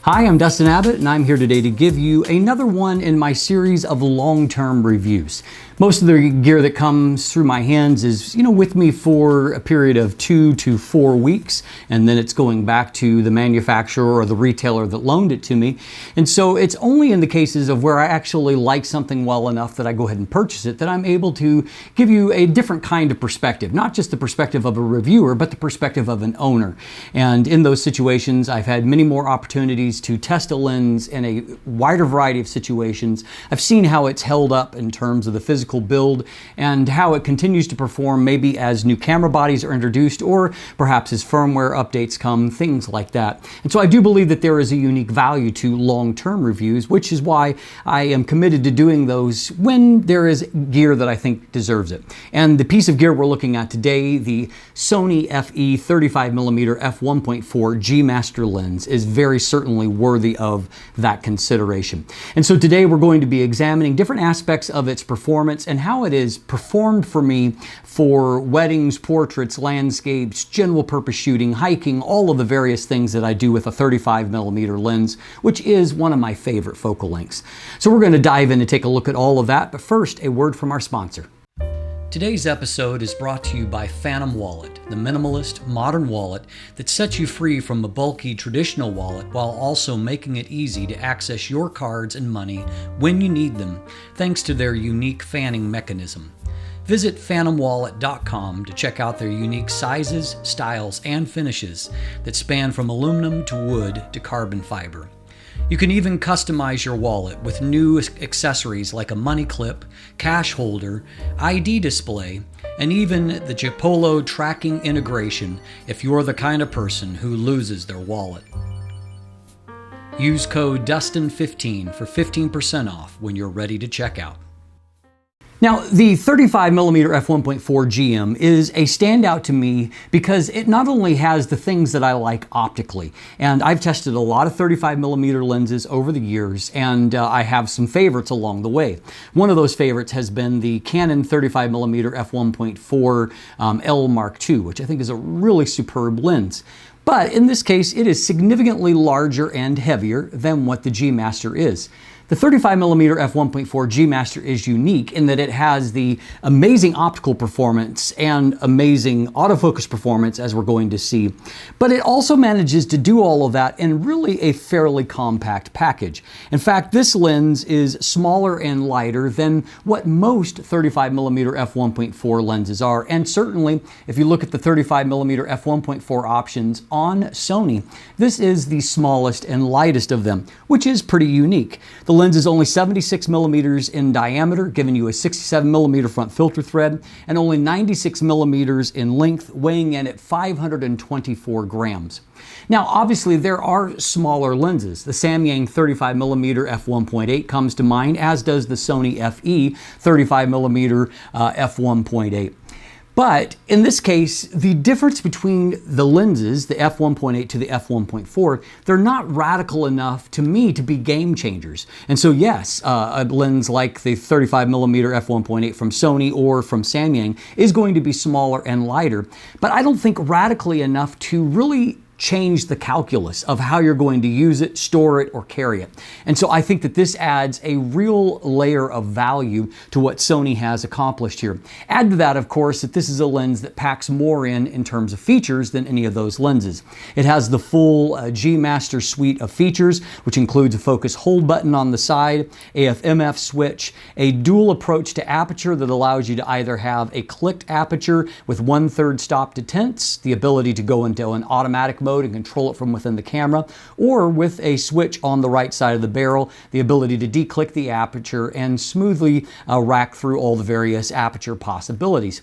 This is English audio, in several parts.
Hi, I'm Dustin Abbott, and I'm here today to give you another one in my series of long-term reviews. Most of the gear that comes through my hands is, with me for a period of 2 to 4 weeks, and then it's going back to the manufacturer or the retailer that loaned it to me. And so it's only in the cases of where I actually like something well enough that I go ahead and purchase it that I'm able to give you a different kind of perspective, not just the perspective of a reviewer, but the perspective of an owner. And in those situations, I've had many more opportunities to test a lens in a wider variety of situations. I've seen how it's held up in terms of the physical build and how it continues to perform maybe as new camera bodies are introduced or perhaps as firmware updates come, things like that. And so I do believe that there is a unique value to long-term reviews, which is why I am committed to doing those when there is gear that I think deserves it. And the piece of gear we're looking at today, the Sony FE 35mm F1.4 G Master lens, is very certainly worthy of that consideration. And so today we're going to be examining different aspects of its performance and how it is performed for me for weddings, portraits, landscapes, general purpose shooting, hiking, all of the various things that I do with a 35mm lens, which is one of my favorite focal lengths. So we're going to dive in and take a look at all of that, but first, a word from our sponsor. Today's episode is brought to you by Phantom Wallet, the minimalist, modern wallet that sets you free from a bulky traditional wallet while also making it easy to access your cards and money when you need them, thanks to their unique fanning mechanism. Visit phantomwallet.com to check out their unique sizes, styles, and finishes that span from aluminum to wood to carbon fiber. You can even customize your wallet with new accessories like a money clip, cash holder, ID display, and even the Chipolo tracking integration if you're the kind of person who loses their wallet. Use code DUSTIN15 for 15% off when you're ready to check out. Now, the 35mm f1.4 GM is a standout to me because it not only has the things that I like optically, and I've tested a lot of 35mm lenses over the years, and I have some favorites along the way. One of those favorites has been the Canon 35mm f1.4 L Mark II, which I think is a really superb lens. But in this case, it is significantly larger and heavier than what the G Master is. The 35mm f1.4 G Master is unique in that it has the amazing optical performance and amazing autofocus performance, as we're going to see, but it also manages to do all of that in really a fairly compact package. In fact, this lens is smaller and lighter than what most 35mm f1.4 lenses are, and certainly if you look at the 35mm f1.4 options on Sony, this is the smallest and lightest of them, which is pretty unique. The lens is only 76 millimeters in diameter, giving you a 67 millimeter front filter thread, and only 96 millimeters in length, weighing in at 524 grams. Now, obviously, there are smaller lenses. The Samyang 35mm f1.8 comes to mind, as does the Sony FE 35mm f1.8. But in this case, the difference between the lenses, the f1.8 to the f1.4, they're not radical enough to me to be game changers. And so yes, a lens like the 35mm f1.8 from Sony or from Samyang is going to be smaller and lighter, but I don't think radically enough to really change the calculus of how you're going to use it, store it, or carry it. And so I think that this adds a real layer of value to what Sony has accomplished here. Add to that, of course, that this is a lens that packs more in terms of features than any of those lenses. It has the full G Master suite of features, which includes a focus hold button on the side, AF/MF switch, a dual approach to aperture that allows you to either have a clicked aperture with 1/3 stop to tense, the ability to go into an automatic mode and control it from within the camera, or with a switch on the right side of the barrel, the ability to declick the aperture and smoothly rack through all the various aperture possibilities.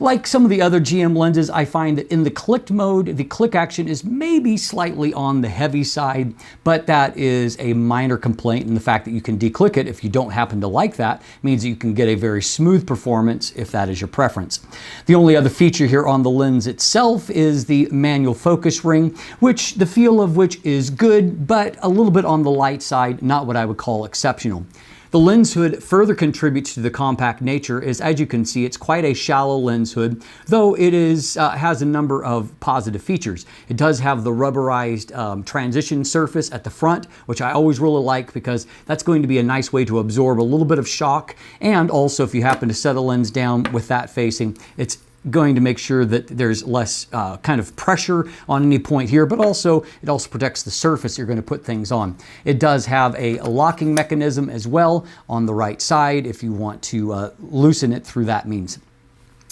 Like some of the other GM lenses, I find that in the clicked mode, the click action is maybe slightly on the heavy side, but that is a minor complaint, and the fact that you can declick it if you don't happen to like that means that you can get a very smooth performance if that is your preference. The only other feature here on the lens itself is the manual focus ring, which the feel of which is good, but a little bit on the light side, not what I would call exceptional. The lens hood further contributes to the compact nature, as you can see, it's quite a shallow lens hood, though it has a number of positive features. It does have the rubberized transition surface at the front, which I always really like because that's going to be a nice way to absorb a little bit of shock, and also if you happen to set a lens down with that facing, it's going to make sure that there's less kind of pressure on any point here, but also it also protects the surface you're going to put things on. It does have a locking mechanism as well on the right side if you want to loosen it through that means.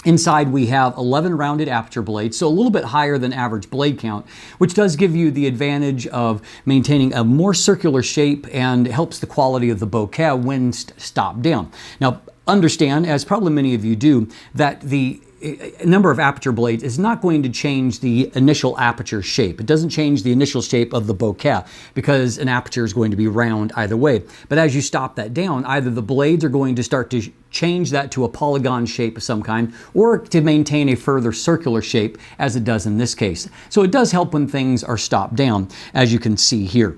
Inside we have 11 rounded aperture blades, so a little bit higher than average blade count, which does give you the advantage of maintaining a more circular shape and helps the quality of the bokeh when stopped down. Now, understand, as probably many of you do, that the number of aperture blades is not going to change the initial aperture shape. It doesn't change the initial shape of the bokeh because an aperture is going to be round either way. But as you stop that down, either the blades are going to start to change that to a polygon shape of some kind, or to maintain a further circular shape as it does in this case. So it does help when things are stopped down, as you can see here.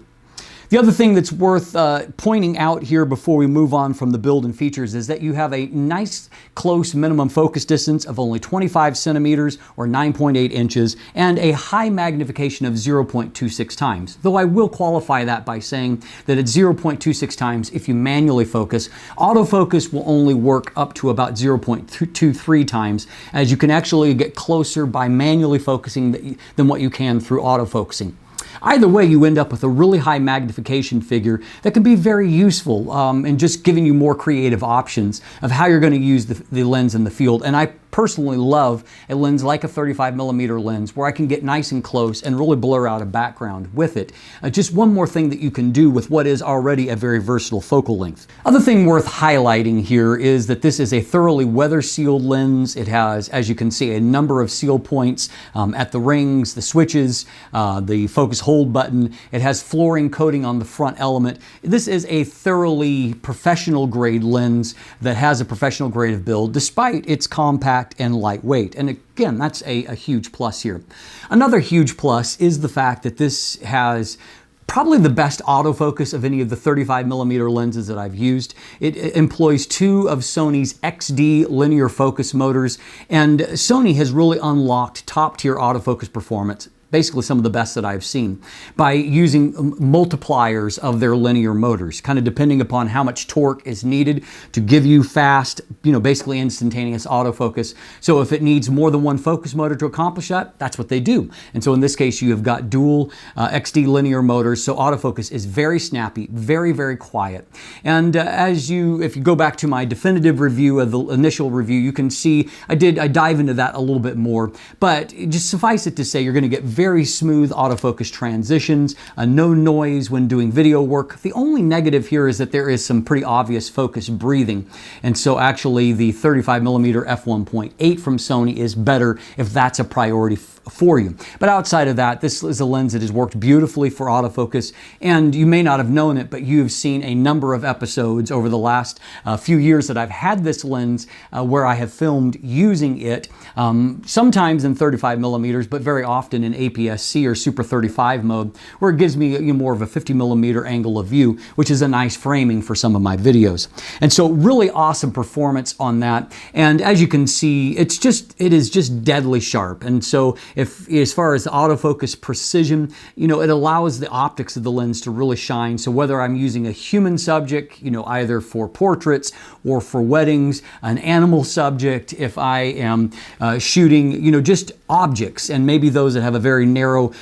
The other thing that's worth pointing out here before we move on from the build and features is that you have a nice close minimum focus distance of only 25 centimeters or 9.8 inches and a high magnification of 0.26 times. Though I will qualify that by saying that at 0.26 times, if you manually focus, autofocus will only work up to about 0.23 times, as you can actually get closer by manually focusing than what you can through autofocusing. Either way, you end up with a really high magnification figure that can be very useful in just giving you more creative options of how you're going to use the lens in the field. And I personally love a lens like a 35mm lens where I can get nice and close and really blur out a background with it. Just one more thing that you can do with what is already a very versatile focal length. Other thing worth highlighting here is that this is a thoroughly weather sealed lens. It has, as you can see, a number of seal points at the rings, the switches, the focus hold button. It has fluorine coating on the front element. This is a thoroughly professional grade lens that has a professional grade of build despite its compact and lightweight. And again, that's a huge plus here. Another huge plus is the fact that this has probably the best autofocus of any of the 35mm lenses that I've used. It employs two of Sony's XD linear focus motors, and Sony has really unlocked top-tier autofocus performance, basically some of the best that I've seen, by using multipliers of their linear motors, kind of depending upon how much torque is needed to give you fast, basically instantaneous autofocus. So if it needs more than one focus motor to accomplish that, that's what they do. And so in this case, you have got dual XD linear motors, so autofocus is very snappy, very, very quiet. And if you go back to my definitive review of the initial review, you can see I dive into that a little bit more, but just suffice it to say, you're going to get very smooth autofocus transitions, no noise when doing video work. The only negative here is that there is some pretty obvious focus breathing. And so actually the 35mm F1.8 from Sony is better if that's a priority for you. But outside of that, this is a lens that has worked beautifully for autofocus, and you may not have known it, but you've seen a number of episodes over the last few years that I've had this lens where I have filmed using it, sometimes in 35mm, but very often in APS-C or Super 35 mode, where it gives me more of a 50mm angle of view, which is a nice framing for some of my videos. And so really awesome performance on that. And as you can see, it is just deadly sharp. And so as far as the autofocus precision, it allows the optics of the lens to really shine. So whether I'm using a human subject, either for portraits or for weddings, an animal subject, if I am shooting, just objects, and maybe those that have a very narrow,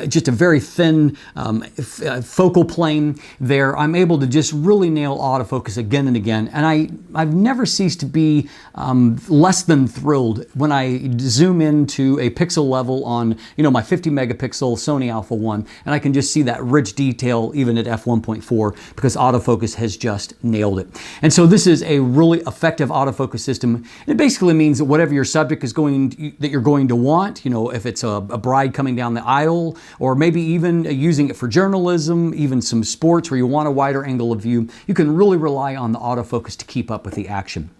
just a very thin focal plane there, I'm able to just really nail autofocus again and again. And I've never ceased to be less than thrilled when I zoom into a pixel level on my 50 megapixel Sony Alpha 1, and I can just see that rich detail even at f1.4 because autofocus has just nailed it. And so this is a really effective autofocus system. It basically means that whatever your subject is that you're going to want, if it's a bride coming down the aisle, or maybe even using it for journalism, even some sports where you want a wider angle of view, you can really rely on the autofocus to keep up with the action.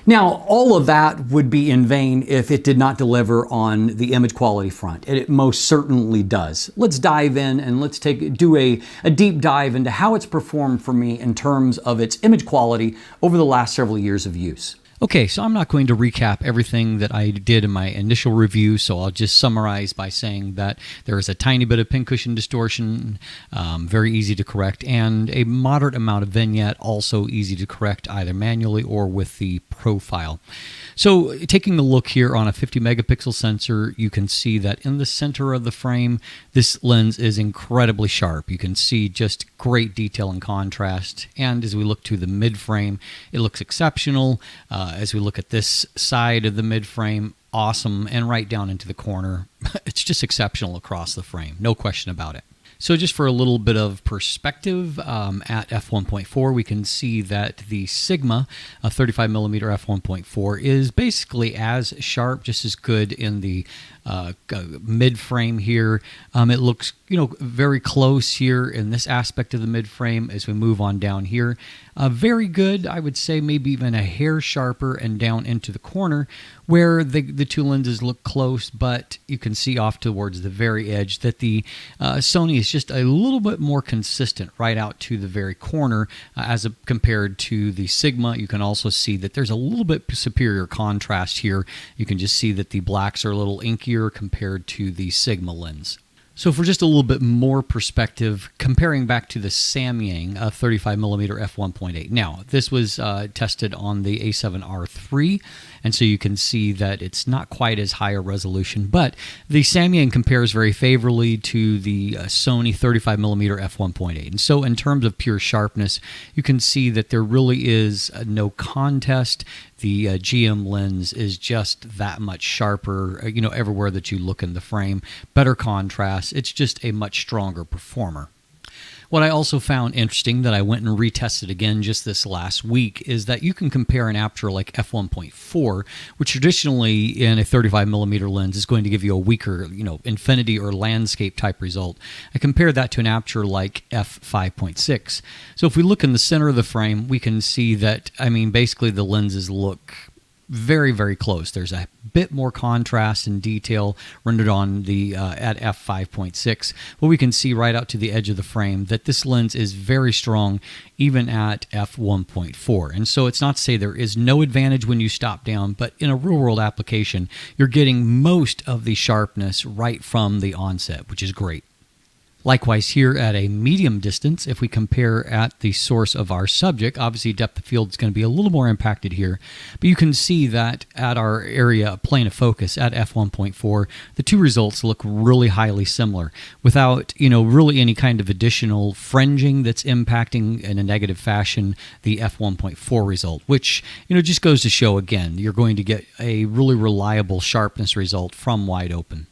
Now, all of that would be in vain if it did not deliver on the image quality front, and it most certainly does. Let's dive in and let's do a deep dive into how it's performed for me in terms of its image quality over the last several years of use. Okay, so I'm not going to recap everything that I did in my initial review, so I'll just summarize by saying that there is a tiny bit of pincushion distortion, very easy to correct, and a moderate amount of vignette, also easy to correct either manually or with the profile. So taking a look here on a 50 megapixel sensor, you can see that in the center of the frame, this lens is incredibly sharp. You can see just great detail and contrast, and as we look to the mid frame, it looks exceptional. As we look at this side of the mid frame, awesome, and right down into the corner, it's just exceptional across the frame, no question about it. So just for a little bit of perspective, at f1.4, we can see that the Sigma 35mm f1.4 is basically as sharp, just as good in the mid frame here. It looks, very close here in this aspect of the mid frame as we move on down here. Very good, I would say maybe even a hair sharper and down into the corner where the two lenses look close, but you can see off towards the very edge that the Sony is just a little bit more consistent right out to the very corner compared to the Sigma. You can also see that there's a little bit superior contrast here. You can just see that the blacks are a little inkier compared to the Sigma lens. So for just a little bit more perspective, comparing back to the Samyang 35mm f1.8. Now, this was tested on the A7R III, and so you can see that it's not quite as high a resolution, but the Samyang compares very favorably to the Sony 35mm f1.8. And so in terms of pure sharpness, you can see that there really is no contest. The GM lens is just that much sharper, everywhere that you look in the frame. Better contrast. It's just a much stronger performer. What I also found interesting that I went and retested again just this last week is that you can compare an aperture like f1.4, which traditionally in a 35mm lens is going to give you a weaker, infinity or landscape type result. I compared that to an aperture like f5.6. So if we look in the center of the frame, we can see that, basically the lenses look very, very close. There's a bit more contrast and detail rendered on the at f5.6, but we can see right out to the edge of the frame that this lens is very strong even at f1.4. And so it's not to say there is no advantage when you stop down, but in a real-world application, you're getting most of the sharpness right from the onset, which is great. Likewise here at a medium distance, if we compare at the source of our subject, obviously depth of field is going to be a little more impacted here, but you can see that at our area plane of focus at f1.4, the two results look really highly similar without, really any kind of additional fringing that's impacting in a negative fashion the f1.4 result, which, just goes to show again, you're going to get a really reliable sharpness result from wide open.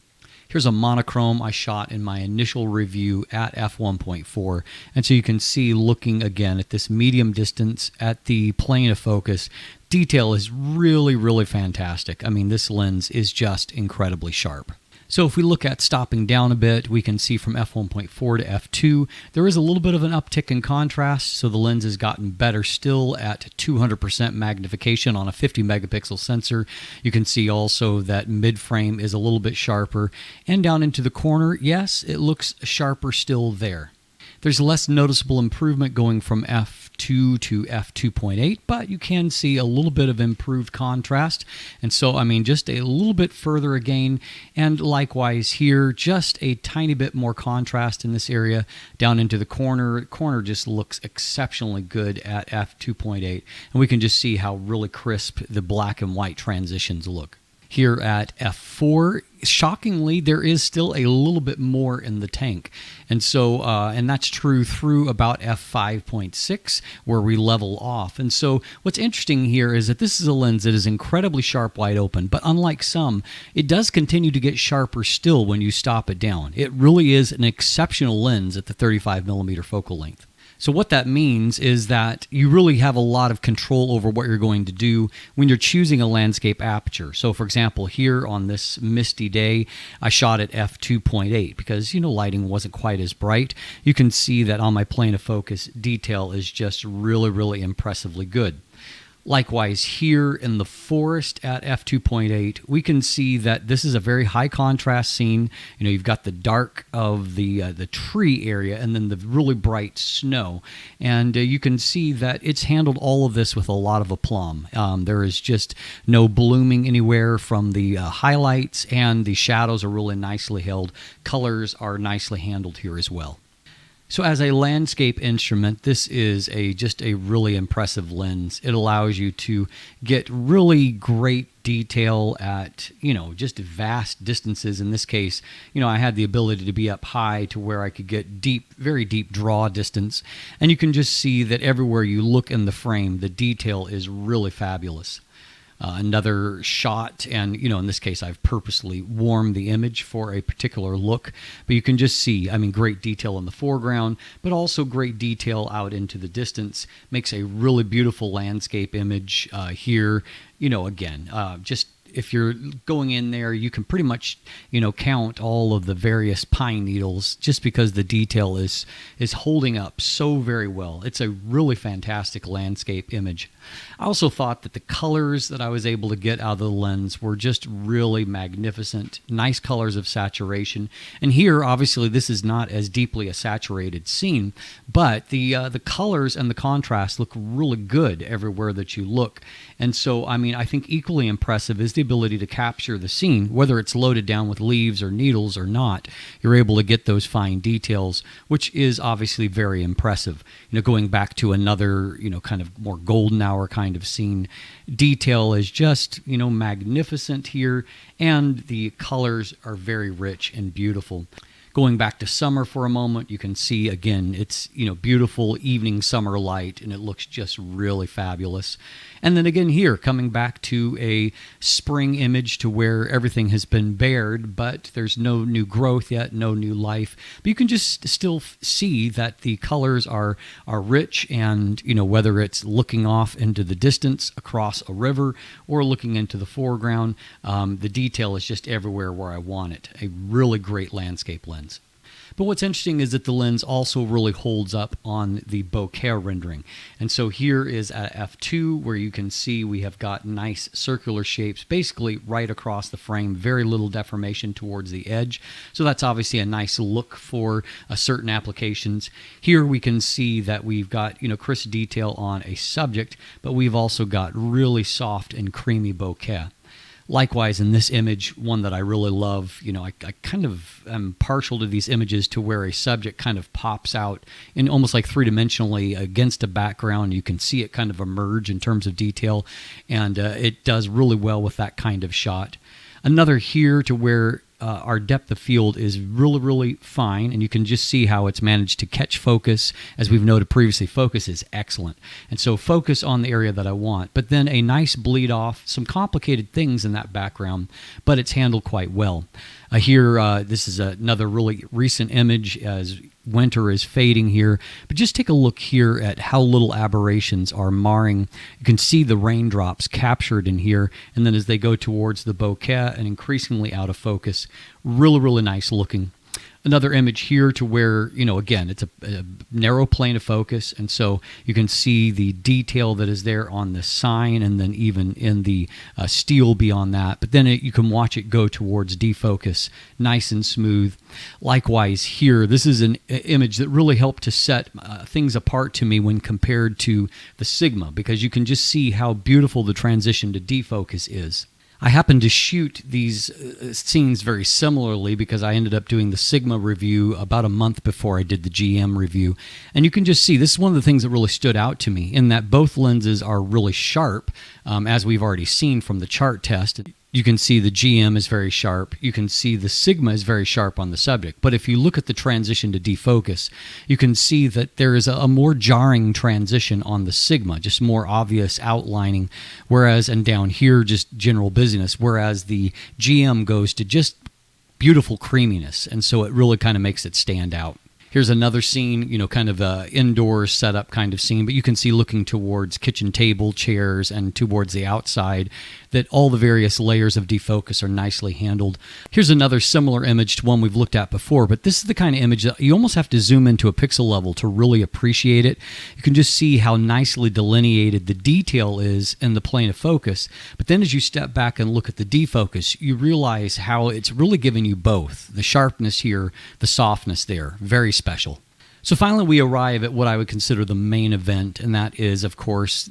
Here's a monochrome I shot in my initial review at f1.4, and so you can see looking again at this medium distance at the plane of focus, detail is really, really fantastic. This lens is just incredibly sharp. So if we look at stopping down a bit, we can see from f1.4 to f2, there is a little bit of an uptick in contrast, so the lens has gotten better still at 200% magnification on a 50 megapixel sensor. You can see also that mid-frame is a little bit sharper, and down into the corner, yes, it looks sharper still there. There's less noticeable improvement going from f2 to f2.8, but you can see a little bit of improved contrast. And so, just a little bit further again. And likewise here, just a tiny bit more contrast in this area down into the corner. The corner just looks exceptionally good at f2.8. And we can just see how really crisp the black and white transitions look. Here at f4, shockingly, there is still a little bit more in the tank. And so, and that's true through about f5.6, where we level off. And so what's interesting here is that this is a lens that is incredibly sharp wide open, but unlike some, it does continue to get sharper still when you stop it down. It really is an exceptional lens at the 35mm focal length. So what that means is that you really have a lot of control over what you're going to do when you're choosing a landscape aperture. So for example, here on this misty day, I shot at f2.8 because, lighting wasn't quite as bright. You can see that on my plane of focus, detail is just really, really impressively good. Likewise, here in the forest at f2.8, we can see that this is a very high contrast scene. You know, you've got the dark of the tree area and then the really bright snow. And you can see that it's handled all of this with a lot of aplomb. There is just no blooming anywhere from the highlights, and the shadows are really nicely held. Colors are nicely handled here as well. So as a landscape instrument, this is just a really impressive lens. It allows you to get really great detail at, just vast distances. In this case, I had the ability to be up high to where I could get deep, very deep draw distance. And you can just see that everywhere you look in the frame, the detail is really fabulous. Another shot, and in this case I've purposely warmed the image for a particular look, but you can just see, great detail in the foreground, but also great detail out into the distance. Makes a really beautiful landscape image here. Again, just if you're going in there, you can pretty much, count all of the various pine needles, just because the detail is holding up so very well. It's a really fantastic landscape image. I also thought that the colors that I was able to get out of the lens were just really magnificent. Nice colors of saturation. And here, obviously, this is not as deeply a saturated scene, but the colors and the contrast look really good everywhere that you look. And so, I think equally impressive is the ability to capture the scene, whether it's loaded down with leaves or needles or not. You're able to get those fine details, which is obviously very impressive. Going back to another, kind of more golden hour kind of scene, detail is just, magnificent here, and the colors are very rich and beautiful. Going back to summer for a moment, you can see again, it's, beautiful evening summer light, and it looks just really fabulous. And then again here, coming back to a spring image to where everything has been bared, but there's no new growth yet, no new life. But you can just still see that the colors are rich, and, whether it's looking off into the distance across a river or looking into the foreground, the detail is just everywhere where I want it. A really great landscape lens. But what's interesting is that the lens also really holds up on the bokeh rendering. And so here is at f2, where you can see we have got nice circular shapes basically right across the frame, very little deformation towards the edge. So that's obviously a nice look for certain applications. Here we can see that we've got, crisp detail on a subject, but we've also got really soft and creamy bokeh. Likewise, in this image, one that I really love, I kind of am partial to these images to where a subject kind of pops out in almost like three-dimensionally against a background. You can see it kind of emerge in terms of detail, and it does really well with that kind of shot. Another here to where our depth of field is really, really fine, and you can just see how it's managed to catch focus. As we've noted previously, focus is excellent. And so focus on the area that I want, but then a nice bleed off, some complicated things in that background, but it's handled quite well. Here, this is another really recent image as winter is fading here, but just take a look here at how little aberrations are marring. You can see the raindrops captured in here, and then as they go towards the bokeh and increasingly out of focus, really, really nice looking. Another image here to where, again, it's a narrow plane of focus, and so you can see the detail that is there on the sign and then even in the steel beyond that. But then you can watch it go towards defocus, nice and smooth. Likewise here, this is an image that really helped to set things apart to me when compared to the Sigma, because you can just see how beautiful the transition to defocus is. I happened to shoot these scenes very similarly because I ended up doing the Sigma review about a month before I did the GM review. And you can just see, this is one of the things that really stood out to me, in that both lenses are really sharp, as we've already seen from the chart test. You can see the GM is very sharp. You can see the Sigma is very sharp on the subject. But if you look at the transition to defocus, you can see that there is a more jarring transition on the Sigma, just more obvious outlining, whereas, and down here, just general busyness, whereas the GM goes to just beautiful creaminess. And so it really kind of makes it stand out. Here's another scene, you know, kind of a indoor setup kind of scene, but you can see looking towards kitchen table, chairs, and towards the outside that all the various layers of defocus are nicely handled. Here's another similar image to one we've looked at before, but this is the kind of image that you almost have to zoom into a pixel level to really appreciate it. You can just see how nicely delineated the detail is in the plane of focus, but then as you step back and look at the defocus, you realize how it's really giving you both. The sharpness here, the softness there, very special. So finally, we arrive at what I would consider the main event, and that is, of course,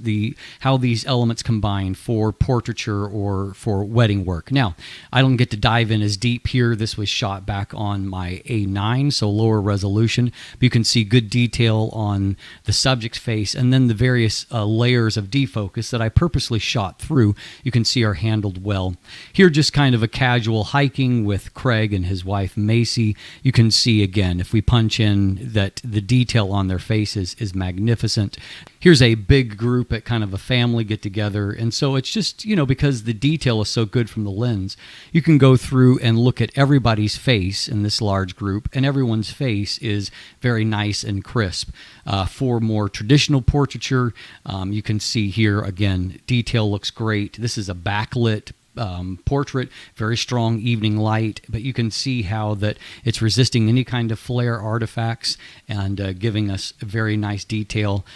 how these elements combine for portraiture or for wedding work. Now, I don't get to dive in as deep here. This was shot back on my A9, so lower resolution. But you can see good detail on the subject's face, and then the various layers of defocus that I purposely shot through, you can see are handled well. Here, just kind of a casual hiking with Craig and his wife, Macy. You can see, again, if we punch in that the detail on their faces is magnificent. Here's a big group at kind of a family get together. And so it's just, you know, because the detail is so good from the lens, you can go through and look at everybody's face in this large group, and everyone's face is very nice and crisp. For more traditional portraiture, you can see here, again, detail looks great. This is a backlit portrait, very strong evening light, but you can see how that it's resisting any kind of flare artifacts and giving us a very nice detail.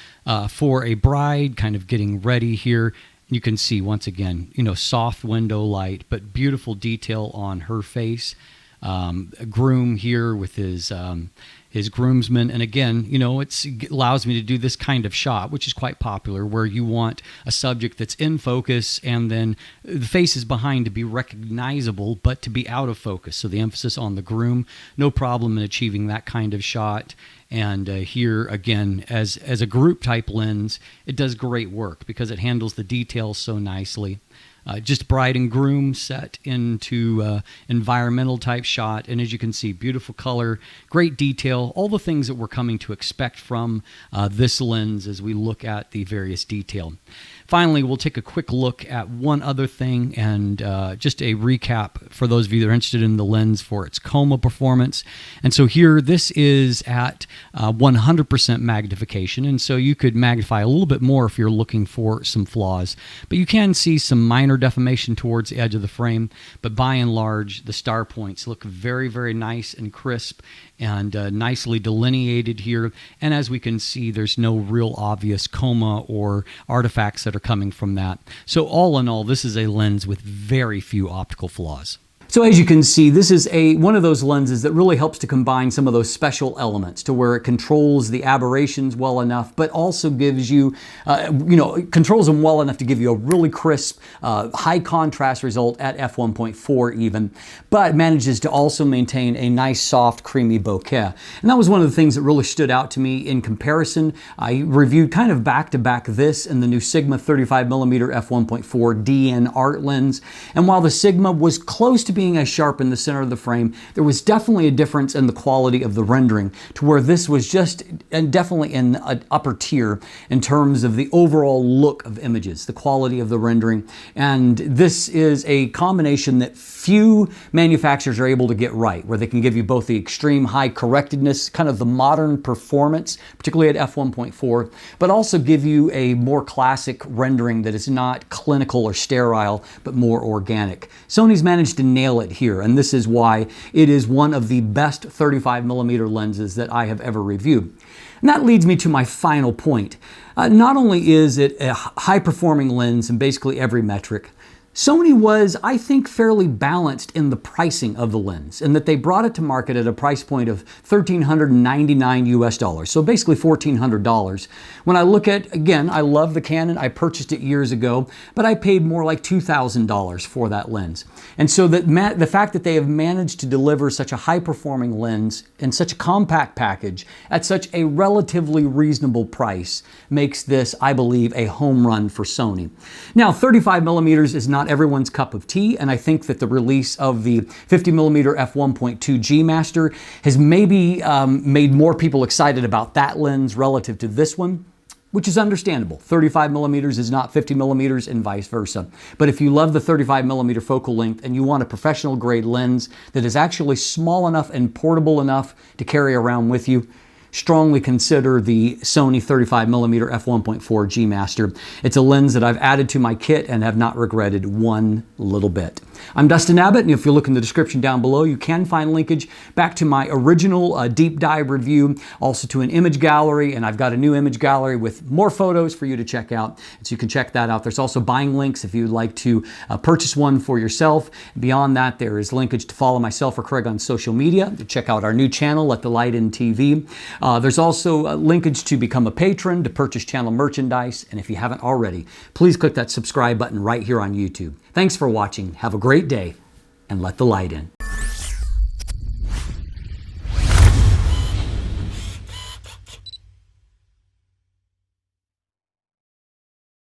For a bride kind of getting ready here, you can see once again, you know, soft window light, but beautiful detail on her face. A groom here with his groomsmen, and again, you know, it allows me to do this kind of shot, which is quite popular, where you want a subject that's in focus and then the face is behind to be recognizable, but to be out of focus. So the emphasis on the groom, no problem in achieving that kind of shot. And here, again, as a group type lens, it does great work because it handles the details so nicely. Just bride and groom set into environmental type shot. And as you can see, beautiful color, great detail, all the things that we're coming to expect from this lens as we look at the various detail. Finally, we'll take a quick look at one other thing and just a recap for those of you that are interested in the lens for its coma performance. And so here, this is at 100% magnification. And so you could magnify a little bit more if you're looking for some flaws. But you can see some minor deformation towards the edge of the frame. But by and large, the star points look very, very nice and crisp and nicely delineated here. And as we can see, there's no real obvious coma or artifacts that are coming from that. So all in all, this is a lens with very few optical flaws. So as you can see, this is one of those lenses that really helps to combine some of those special elements to where it controls the aberrations well enough, but also gives you, controls them well enough to give you a really crisp, high contrast result at f1.4 even, but manages to also maintain a nice, soft, creamy bokeh. And that was one of the things that really stood out to me in comparison. I reviewed kind of back-to-back this and the new Sigma 35mm F1.4 DN art lens. And while the Sigma was close to being as sharp in the center of the frame, there was definitely a difference in the quality of the rendering to where this was just definitely in an upper tier in terms of the overall look of images, the quality of the rendering. And this is a combination that few manufacturers are able to get right, where they can give you both the extreme high correctedness, kind of the modern performance, particularly at f1.4, but also give you a more classic rendering that is not clinical or sterile, but more organic. Sony's managed to nail it here, and this is why it is one of the best 35mm lenses that I have ever reviewed. And that leads me to my final point. Not only is it a high-performing lens in basically every metric, Sony was, I think, fairly balanced in the pricing of the lens, in that they brought it to market at a price point of $1,399 US, so basically $1,400. When I look at, again, I love the Canon, I purchased it years ago, but I paid more like $2,000 for that lens. And so the fact that they have managed to deliver such a high-performing lens in such a compact package at such a relatively reasonable price makes this, I believe, a home run for Sony. Now, 35mm is not everyone's cup of tea, and I think that the release of the 50mm f1.2 G Master has maybe made more people excited about that lens relative to this one. which is understandable. 35 millimeters is not 50 millimeters and vice versa. But if you love the 35 millimeter focal length and you want a professional grade lens that is actually small enough and portable enough to carry around with you, strongly consider the Sony 35mm F1.4 G Master. It's a lens that I've added to my kit and have not regretted one little bit. I'm Dustin Abbott, and if you look in the description down below, you can find linkage back to my original deep dive review, also to an image gallery, and I've got a new image gallery with more photos for you to check out, so you can check that out. There's also buying links if you'd like to purchase one for yourself. Beyond that, there is linkage to follow myself or Craig on social media, to check out our new channel, Let the Light In TV. There's also linkage to become a patron, to purchase channel merchandise, and if you haven't already, please click that subscribe button right here on YouTube. Thanks for watching. Have a great day, and let the light in.